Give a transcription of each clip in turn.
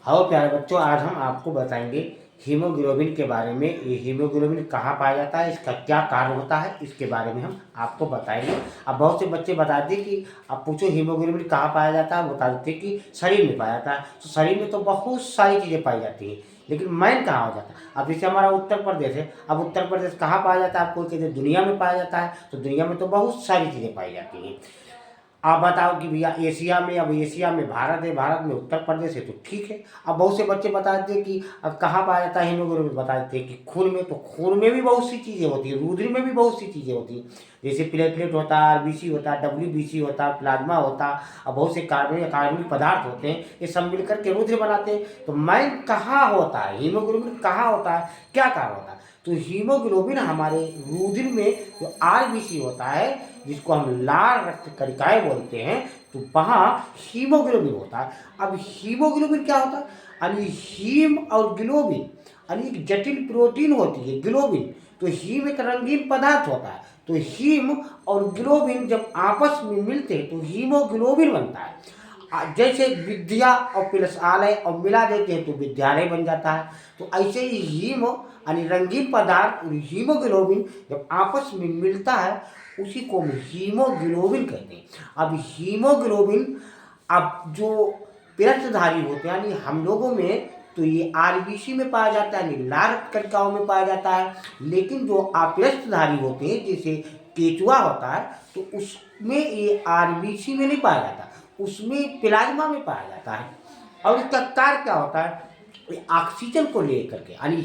Hello प्यारे बच्चों, आज हम आपको बताएंगे हीमोग्लोबिन के बारे में। ये हीमोग्लोबिन कहाँ पाया जाता है, इसका क्या कार्य होता है, इसके बारे में हम आपको बताएंगे। अब बहुत से बच्चे बताते हैं कि अब पूछो हीमोग्लोबिन कहाँ पाया जाता है, बता देते हैं कि शरीर में पाया जाता है। तो शरीर में तो बहुत सारी चीज़ें पाई जाती हैं, लेकिन मैन कहाँ हो जाता है। अब जैसे हमारा उत्तर प्रदेश है, अब उत्तर प्रदेश कहाँ पाया जाता है, आपको कहते हैं दुनिया में पाया जाता है। तो दुनिया में तो बहुत सारी चीज़ें पाई जाती हैं। आप बताओ कि भैया एशिया में, अब एशिया में भारत है, भारत में उत्तर प्रदेश है, तो ठीक है। अब बहुत से बच्चे बता देते हैं कि अब कहाँ पाया जाता है हीमोग्लोबिन, बता देते हैं कि खून में। तो खून में भी बहुत सी चीज़ें होती है, रुधिर में भी बहुत सी चीज़ें होती हैं। जैसे प्लेटलेट होता है, आरबीसी होता है, डब्ल्यूबीसी होता है, प्लाज्मा होता है, और बहुत से कार्बनिक पदार्थ होते हैं। ये सब मिलकर के रुधिर बनाते हैं। तो मैन कहाँ होता है, हीमोग्लोबिन कहाँ होता है, क्या कारण होता है। तो हीमोग्लोबिन हमारे रुधिर में जो आरबीसी होता है, जिसको हम लाल रक्त कणिकाएं बोलते हैं, तो वहाँ हीमोग्लोबिन होता है। अब हीमोग्लोबिन क्या होता है, यानी हीम और ग्लोबिन, यानी एक जटिल प्रोटीन होती है ग्लोबिन। तो हीम एक रंगीन पदार्थ होता है। तो हीम और ग्लोबिन जब आपस में मिलते हैं तो हीमोग्लोबिन बनता है। जैसे विद्या और प्लस आलय और मिला देते हैं तो विद्यालय बन जाता है। तो ऐसे ही हीम यानी रंगीन पदार्थ और हीमोग्लोबिन जब आपस में मिलता है, उसी को हम हीमोग्लोबिन कहते हैं। अब हीमोग्लोबिन, अब जो पिरस्धारी होते हैं यानी हम लोगों में, तो ये आरबीसी में पाया जाता है, यानी लाल कणिकाओं में पाया जाता है। लेकिन जो अपिरस्धारी होते हैं, जैसे केचुआ होता है, तो उसमें ये आरबीसी में नहीं पाया जाता, उसमें प्लाज्मा में पाया जाता है। और इसका कार्य क्या होता है, ऑक्सीजन को लेकर के, यानी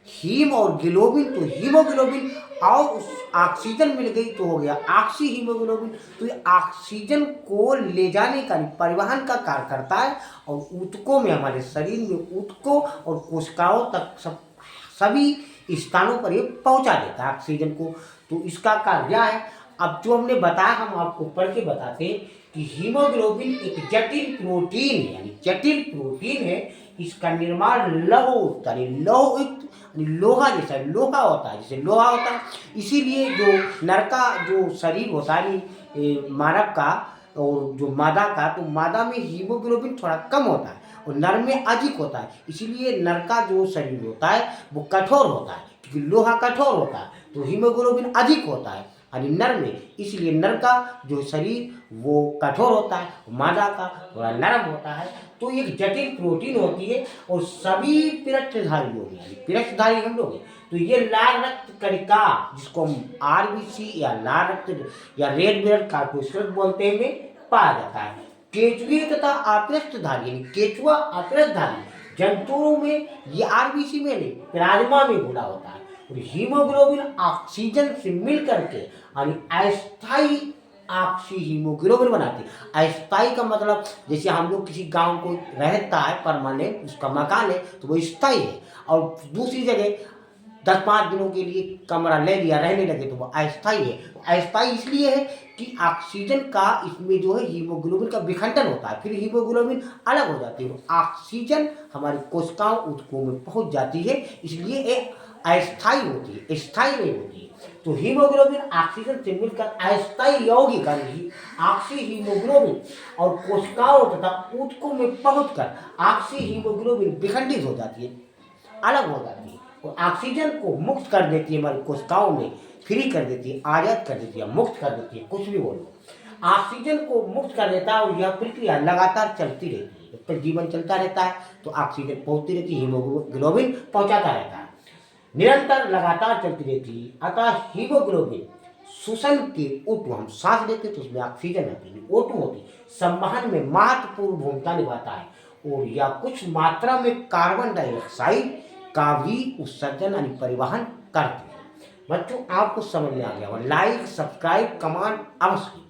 हीम और ग्लोबिन, तो हीमोग्लोबिन और उस ऑक्सीजन मिल गई तो हो गया ऑक्सी हीमोग्लोबिन। तो ये ऑक्सीजन को ले जाने का, परिवहन का कार्य करता है, और ऊतकों में, हमारे शरीर में ऊतकों और कोशिकाओं तक सभी स्थानों पर ये पहुंचा देता है ऑक्सीजन को। तो इसका कार्य क्या है, अब जो हमने बताया, हम आपको पढ़ के बताते हैं कि हीमोग्लोबिन एक जटिल प्रोटीन है, यानी जटिल प्रोटीन है। इसका निर्माण लौह, यानी लौहयुक्त, लोहा जैसा लोहा होता है, जैसे लोहा होता है। इसीलिए जो नर का जो शरीर होता है, मानव का और जो मादा का, तो मादा में हीमोग्लोबिन थोड़ा कम होता है और नर में अधिक होता है। इसीलिए नर का जो शरीर होता है वो कठोर होता है, क्योंकि लोहा कठोर होता है, तो हीमोग्लोबिन अधिक होता है यानी नर में। इसलिए नर का जो शरीर वो कठोर होता है, मादा का थोड़ा नरम होता है। तो एक जटिल प्रोटीन होती है, और सभी पिरस्धारी लोग, यानी पिरस्धारी हम लोग हैं, तो ये लाल रक्त कणिका, जिसको हम आरबीसी या लाल रक्त या रेड ब्लड कॉर्पस्कुलर बोलते हैं, में पाया जाता है। केचुए तथा अपृष्ठधारी, यानी केचुआ अपृष्ठधारी जंतुओं में ये आरबीसी में नहीं, प्लाज्मा में घुला होता है। और हीमोग्लोबिन ऑक्सीजन से मिल करके, यानी अस्थायी ऑक्सी हीमोग्लोबिन बनाती है। अस्थायी का मतलब, जैसे हम लोग किसी गांव को रहता है, परमानेंट उसका मकान है, तो वो स्थायी है। और दूसरी जगह 10-5 दिनों के लिए कमरा ले लिया, रहने लगे, तो वो अस्थायी है। अस्थायी इसलिए है कि ऑक्सीजन का इसमें जो है हीमोग्लोबिन का विखंडन होता है, फिर हीमोग्लोबिन अलग हो जाती है। ऑक्सीजन हमारी कोशिकाओं ऊतकों में पहुंच जाती है, इसलिए ये अस्थायी होती है, स्थायी नहीं होती है। तो हीमोग्लोबिन ऑक्सीजन से मिलकर अस्थायी यौगिक ऑक्सी हीमोग्लोबिन और कोशिकाओं तथा ऊतकों में पहुंचकर ऑक्सी हीमोग्लोबिन विखंडित हो जाती है, अलग हो जाती है, और ऑक्सीजन को मुक्त कर देती है, हमारी कोशिकाओं में फ्री कर देती है, आजाद कर देती है, मुक्त कर देती है, कुछ भी बोलो। ऑक्सीजन को मुक्त कर देता है, और यह प्रक्रिया लगातार चलती रहती है, जब तक जीवन चलता रहता है तो ऑक्सीजन पहुंचती रहती है, हीमोग्लोबिन पहुंचाता रहता है, निरंतर लगातार चलती रहती है। अतः हीमोग्लोबिन श्वसन के ओटू, हम सांस लेते तो उसमें ऑक्सीजन आती है, ओटू होती है, संवहन में महत्वपूर्ण भूमिका निभाता है, और या कुछ मात्रा में कार्बन डाइऑक्साइड का भी उत्सर्जन यानी परिवहन करती है। बच्चों, आपको समझ में आ गया होगा। लाइक, सब्सक्राइब, कमेंट अवश्य।